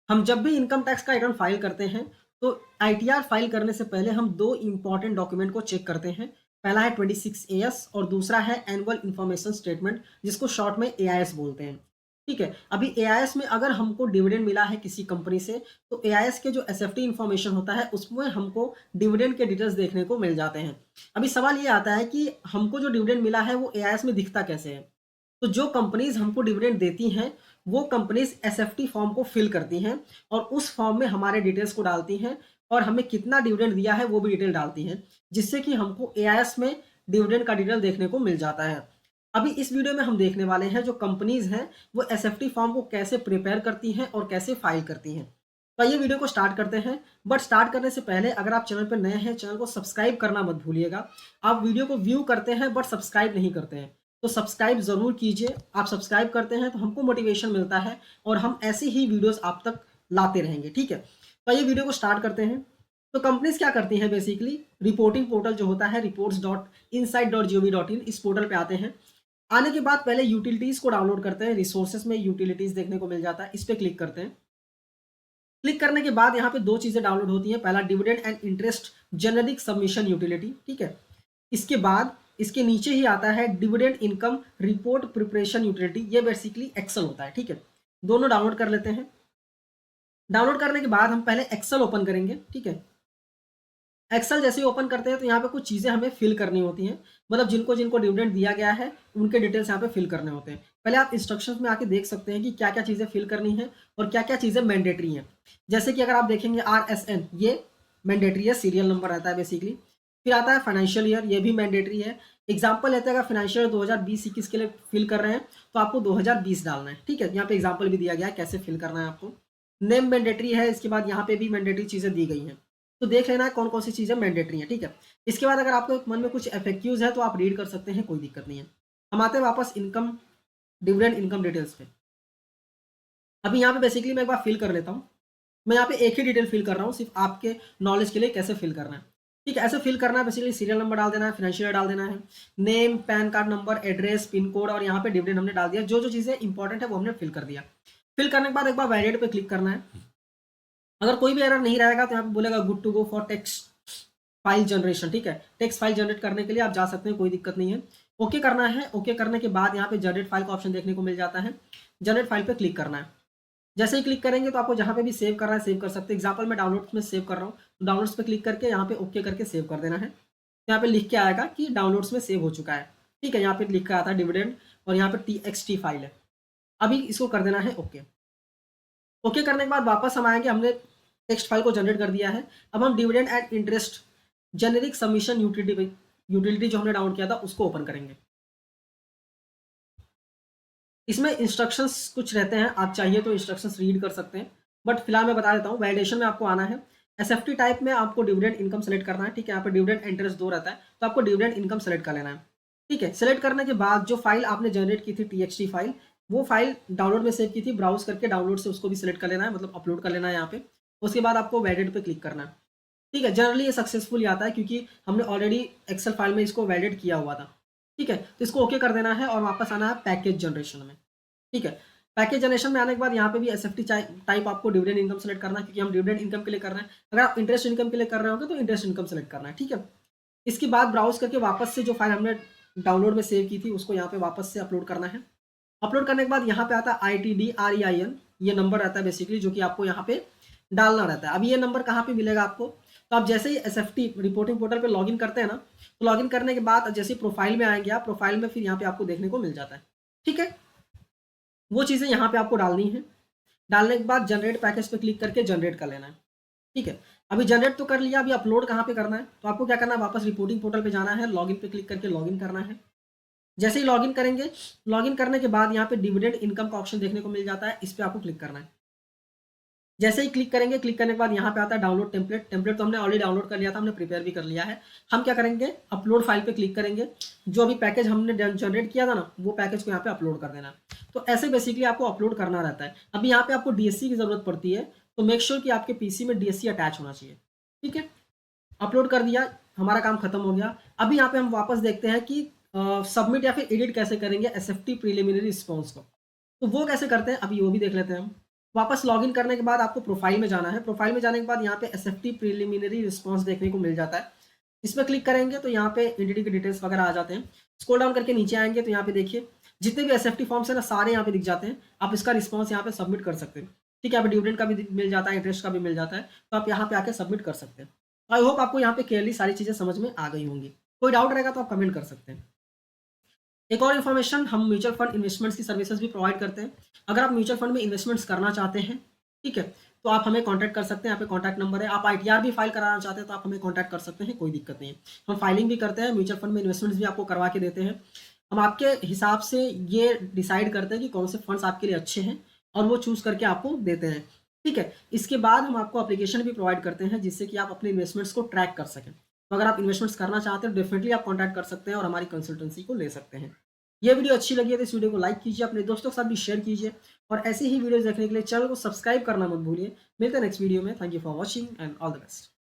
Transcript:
हम जब भी इनकम टैक्स का रिटर्न फाइल करते हैं तो आईटीआर फाइल करने से पहले हम दो इंपॉर्टेंट डॉक्यूमेंट को चेक करते हैं। पहला है 26AS और दूसरा है एनुअल इंफॉर्मेशन स्टेटमेंट, जिसको शॉर्ट में एआईएस बोलते हैं। ठीक है, अभी एआईएस में अगर हमको डिविडेंड मिला है किसी कंपनी से तो एआईएस के जो एसएफटी इंफॉर्मेशन होता है उसमें हमको डिविडेंड के डिटेल्स देखने को मिल जाते हैं। अभी सवाल ये आता है कि हमको जो डिविडेंड मिला है वो एआईएस में दिखता कैसे है। तो जो कंपनीज हमको डिविडेंड देती हैं वो कंपनीज एसएफटी फॉर्म को फिल करती हैं और उस फॉर्म में हमारे डिटेल्स को डालती हैं और हमें कितना डिविडेंड दिया है वो भी डिटेल डालती हैं, जिससे कि हमको एआईएस में डिविडेंड का डिटेल देखने को मिल जाता है। अभी इस वीडियो में हम देखने वाले हैं जो कंपनीज हैं वो एसएफटी फॉर्म को कैसे प्रिपेयर करती हैं और कैसे फाइल करती हैं। तो ये वीडियो को स्टार्ट करते हैं, बट स्टार्ट करने से पहले अगर आप चैनल पर नए हैं चैनल को सब्सक्राइब करना मत भूलिएगा। आप वीडियो को व्यू करते हैं बट सब्सक्राइब नहीं करते हैं, तो सब्सक्राइब ज़रूर कीजिए। आप सब्सक्राइब करते हैं तो हमको मोटिवेशन मिलता है और हम ऐसी ही वीडियोस आप तक लाते रहेंगे। ठीक है, तो ये वीडियो को स्टार्ट करते हैं। तो कंपनीज क्या करती हैं, बेसिकली रिपोर्टिंग पोर्टल जो होता है reports.insight.gov.in, इस पोर्टल पे आते हैं। आने के बाद पहले यूटिलिटीज़ को डाउनलोड करते हैं। रिसोर्सेज में यूटिलिटीज़ देखने को मिल जाता है, इस पर क्लिक करते हैं। क्लिक करने के बाद यहाँ पे दो चीज़ें डाउनलोड होती हैं। पहला dividend and interest generic submission utility. ठीक है, इसके बाद इसके नीचे ही आता है dividend income report preparation utility. ये बेसिकली एक्सेल होता है। ठीक है, दोनों डाउनलोड कर लेते हैं। डाउनलोड करने के बाद हम पहले एक्सेल ओपन करेंगे। ठीक है, एक्सेल जैसे ही ओपन करते हैं तो यहाँ पे कुछ चीज़ें हमें फिल करनी होती हैं, मतलब जिनको जिनको डिविडेंड दिया गया है उनके डिटेल्स यहाँ पे फिल करने होते हैं। पहले आप इंस्ट्रक्शंस में आके देख सकते हैं कि क्या क्या चीज़ें फिल करनी है और क्या क्या चीज़ें मैंडेटरी हैं। जैसे कि अगर आप देखेंगे RSN, ये मैंडेटरी है, सीरियल नंबर रहता है बेसिकली। फिर आता है फाइनेंशियल ईयर, ये भी मैंडेटरी है। एग्जाम्पल लेते हैं, अगर फाइनेंशियल ईयर 2020-21 के लिए फिल कर रहे हैं तो आपको 2020 डालना है। ठीक है, यहाँ पे एग्जाम्पल भी दिया गया है कैसे फिल करना है आपको। नेम मैंडेटरी है, इसके बाद यहाँ पे भी मैंडेटरी चीज़ें दी गई हैं, तो देख लेना है कौन कौन सी चीज़ें मैंडेटरी हैं। ठीक है, इसके बाद अगर आपके मन में कुछ एफएक्यूज है तो आप रीड कर सकते हैं, कोई दिक्कत नहीं है। हम आते हैं वापस इनकम डिविडेंड इनकम डिटेल्स पे। अभी यहाँ पे बेसिकली मैं एक बार फिल कर लेता हूँ। मैं यहाँ पे एक ही डिटेल फिल कर रहा हूँ सिर्फ आपके नॉलेज के लिए कैसे फिल करना है। ठीक है, ऐसे फिल करना है। बेसिकली सीरियल नंबर डाल देना है, फाइनेंशियल डाल देना है, name, pan card number, address, pin code और यहाँ पे डिविडेंड हमने डाल दिया। जो जो चीज़ें इंपॉर्टेंट है वो हमने फिल कर दिया। फिल करने के बाद एक बार वैलिडेट पे क्लिक करना है। अगर कोई भी एरर नहीं रहेगा तो यहाँ पे बोलेगा good to go for text file generation. ठीक है, टेक्स्ट फाइल जनरेट करने के लिए आप जा सकते हैं, कोई दिक्कत नहीं है। ओके करना है। ओके करने के बाद यहाँ पे जनरेट फाइल का ऑप्शन देखने को मिल जाता है। जनरेट फाइल पे क्लिक करना है। जैसे ही क्लिक करेंगे तो आपको जहाँ पे भी सेव करना है सेव कर सकते हैं। एग्जाम्पल मैं डाउनलोड्स में सेव कर रहा हूँ, तो डाउनलोड्स पे क्लिक करके यहाँ पे ओके करके सेव कर देना है। यहाँ पे लिख के आएगा कि डाउनलोड्स में सेव हो चुका है। ठीक है, यहाँ पे लिख के आता है डिविडेंड और यहाँ पे TXT फाइल है। अभी इसको कर देना है ओके। ओके करने के बाद वापस हम आएंगे, हमने टेक्स्ट फाइल को जनरेट कर दिया है। अब हम dividend and interest generic submission utility जो हमने डाउनलोड किया था उसको ओपन करेंगे। इसमें इंस्ट्रक्शंस कुछ रहते हैं, आप चाहिए तो इंस्ट्रक्शंस रीड कर सकते हैं, बट फिलहाल मैं बता देता हूँ। वैलिडेशन में आपको आना है। एसएफटी टाइप में आपको डिविडेंड इनकम सेलेक्ट करना है। ठीक है, यहाँ पे डिविडेंड इंटरेस्ट दो रहता है, तो आपको डिविडेंड इनकम सेलेक्ट कर लेना है। ठीक है, सेलेक्ट करने के बाद जो फाइल आपने जनरेट की थी TXT फाइल, वो फाइल डाउनलोड में सेव की थी, ब्राउज करके डाउनलोड से उसको भी सिलेक्ट कर लेना है, मतलब अपलोड कर लेना है यहाँ पे। उसके बाद आपको वैलिडेट पे क्लिक करना है। ठीक है, जनरली ये सक्सेसफुल आता है क्योंकि हमने ऑलरेडी एक्सेल फाइल में इसको वैलिडेट किया हुआ था। ठीक है, तो इसको ओके कर देना है और वापस आना है पैकेज जनरेशन में। ठीक है, पैकेज जनरेशन में आने के बाद यहाँ पे भी एसएफटी टाइप आपको डिविडेंड इनकम सेलेक्ट करना है, क्योंकि हम डिविडेंड इनकम के लिए कर रहे हैं। अगर आप इंटरेस्ट इनकम के लिए कर रहे होंगे तो इंटरेस्ट इनकम सेलेक्ट करना है। ठीक है, इसके बाद ब्राउज करके वापस से जो फाइल हमने डाउनलोड में सेव की थी उसको यहाँ पे वापस से अपलोड करना है। अपलोड करने के बाद यहाँ पे आता है ITDREIN, ये नंबर रहता है बेसिकली जो कि आपको यहाँ पे डालना रहता है। अब ये नंबर कहाँ पे मिलेगा आपको, तो आप जैसे ही एसएफटी रिपोर्टिंग पोर्टल पे लॉगिन करते हैं ना, तो लॉगिन करने के बाद जैसे प्रोफाइल में आएंगे आप, प्रोफाइल में फिर यहाँ पे आपको देखने को मिल जाता है। ठीक है, वो चीज़ें यहाँ पे आपको डालनी है। डालने के बाद जनरेट पैकेज पे क्लिक करके जनरेट कर लेना है। ठीक है, अभी जनरेट तो कर लिया, अभी अपलोड कहाँ पे करना है, तो आपको क्या करना है, वापस रिपोर्टिंग पोर्टल पे जाना है, लॉगिन पे क्लिक करके लॉगिन करना है। जैसे ही लॉगिन करेंगे, लॉगिन करने के बाद यहाँ पे डिविडेंड इनकम का ऑप्शन देखने को मिल जाता है, इस पर आपको क्लिक करना है। जैसे ही क्लिक करेंगे, क्लिक करने के बाद यहाँ पे आता है डाउनलोड टेम्पलेट। टेम्पलेट तो हमने ऑलरेडी डाउनलोड कर लिया था, हमने प्रिपेयर भी कर लिया है। हम क्या करेंगे, अपलोड फाइल पे क्लिक करेंगे। जो अभी पैकेज हमने जनरेट किया था ना, वो पैकेज को यहाँ पे अपलोड कर देना। तो ऐसे बेसिकली आपको अपलोड करना रहता है। अभी यहाँ पे आपको DSC की जरूरत पड़ती है, तो मेक श्योर कि आपके PC में DSC अटैच होना चाहिए। ठीक है, अपलोड कर दिया, हमारा काम खत्म हो गया। अभी यहाँ पे हम वापस देखते हैं कि सबमिट या फिर एडिट कैसे करेंगे एसएफटी प्रीलिमिनरी रिस्पॉन्स को, तो वो कैसे करते हैं अभी वो भी देख लेते हैं हम। वापस लॉगिन करने के बाद आपको प्रोफाइल में जाना है। प्रोफाइल में जाने के बाद यहाँ पे एसएफटी प्रिलिमिनरी रिस्पॉन्स देखने को मिल जाता है। इसमें क्लिक करेंगे तो यहाँ पे एंटिटी के डिटेल्स वगैरह आ जाते हैं। स्क्रॉल डाउन करके नीचे आएंगे तो यहाँ पे देखिए जितने भी एसएफटी फॉर्म्स है ना सारे यहाँ पे दिख जाते हैं। आप इसका रिस्पॉन्स यहाँ पे सबमिट कर सकते हैं। ठीक है, यहाँ पे डिविडेंड का भी मिल जाता है, इंटरेस्ट का भी मिल जाता है, तो आप यहाँ पे आके सबमिट कर सकते हैं। आई होप आपको यहाँ पे क्लियरली सारी चीज़ें समझ में आ गई होंगी। कोई डाउट रहेगा तो आप कमेंट कर सकते हैं। एक और इन्फॉर्मेशन, हम म्यूचुअल फंड इन्वेस्टमेंट्स की सर्विसेज भी प्रोवाइड करते हैं। अगर आप म्यूचुअल फंड में इन्वेस्टमेंट्स करना चाहते हैं, ठीक है, तो आप हमें कांटेक्ट कर सकते हैं। यहाँ पे कांटेक्ट नंबर है। आप आईटीआर भी फाइल कराना चाहते हैं तो आप हमें कांटेक्ट कर सकते हैं, कोई दिक्कत नहीं है। हम फाइलिंग भी करते हैं, म्यूचुअल फंड में इन्वेस्टमेंट्स भी आपको करवा के देते हैं। हम आपके हिसाब से ये डिसाइड करते हैं कि कौन से फंड्स आपके लिए अच्छे हैं और वो चूज़ करके आपको देते हैं। ठीक है, इसके बाद हम आपको एप्लीकेशन भी प्रोवाइड करते हैं जिससे कि आप अपने इन्वेस्टमेंट्स को ट्रैक कर सकें। तो अगर आप इन्वेस्टमेंट्स करना चाहते हैं तो डेफिनेटली आप कॉन्टैक्ट कर सकते हैं और हमारी कंसल्टेंसी को ले सकते हैं। ये वीडियो अच्छी लगी है तो इस वीडियो को लाइक कीजिए, अपने दोस्तों के साथ भी शेयर कीजिए और ऐसे ही वीडियोस देखने के लिए चैनल को सब्सक्राइब करना मत भूलिए। मिलते हैं नेक्स्ट वीडियो में। Thank you for watching and all the best.